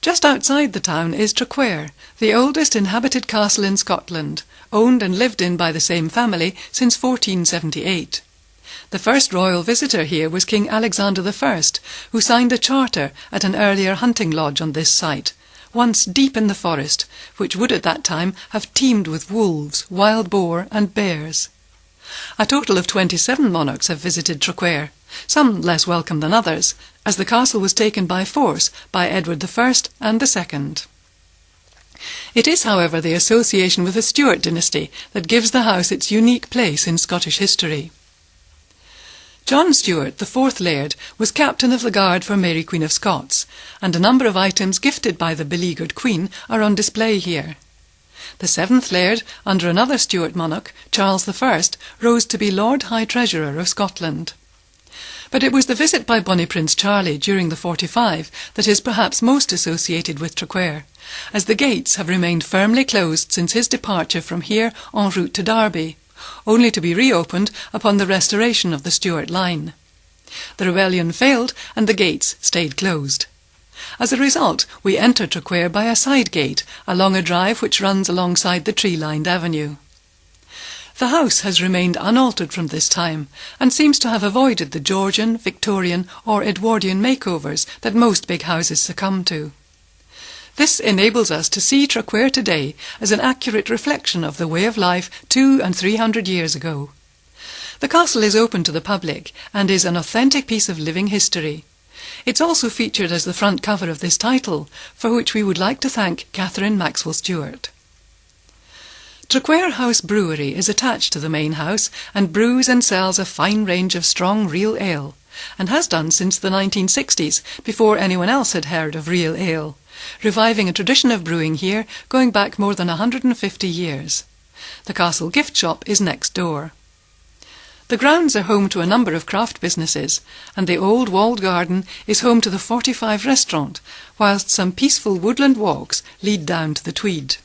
Just outside the town is Traquair, the oldest inhabited castle in Scotland, owned and lived in by the same family since 1478. The first royal visitor here was King Alexander I, who signed a charter at an earlier hunting lodge on this site, once deep in the forest, which would at that time have teemed with wolves, wild boar and bears. A total of 27 monarchs have visited Traquair, some less welcome than others, as the castle was taken by force by Edward I and II. It is, however, the association with the Stuart dynasty that gives the house its unique place in Scottish history. John Stuart, the fourth Laird, was captain of the guard for Mary Queen of Scots, and a number of items gifted by the beleaguered Queen are on display here. The seventh Laird, under another Stuart monarch, Charles I, rose to be Lord High Treasurer of Scotland. But it was the visit by Bonnie Prince Charlie during the 45 that is perhaps most associated with Traquair, as the gates have remained firmly closed since his departure from here en route to Derby, only to be reopened upon the restoration of the Stuart line. The rebellion failed and the gates stayed closed. As a result, we enter Traquair by a side gate along a drive which runs alongside the tree-lined avenue. The house has remained unaltered from this time and seems to have avoided the Georgian, Victorian or Edwardian makeovers that most big houses succumb to. This enables us to see Traquair today as an accurate reflection of the way of life 200 and 300 years ago. The castle is open to the public and is an authentic piece of living history. It's also featured as the front cover of this title, for which we would like to thank Catherine Maxwell Stewart. Traquair House Brewery is attached to the main house and brews and sells a fine range of strong real ale, and has done since the 1960s, before anyone else had heard of real ale, reviving a tradition of brewing here going back more than 150 years. The castle gift shop is next door. The grounds are home to a number of craft businesses, and the old walled garden is home to the 45 restaurant, whilst some peaceful woodland walks lead down to the Tweed.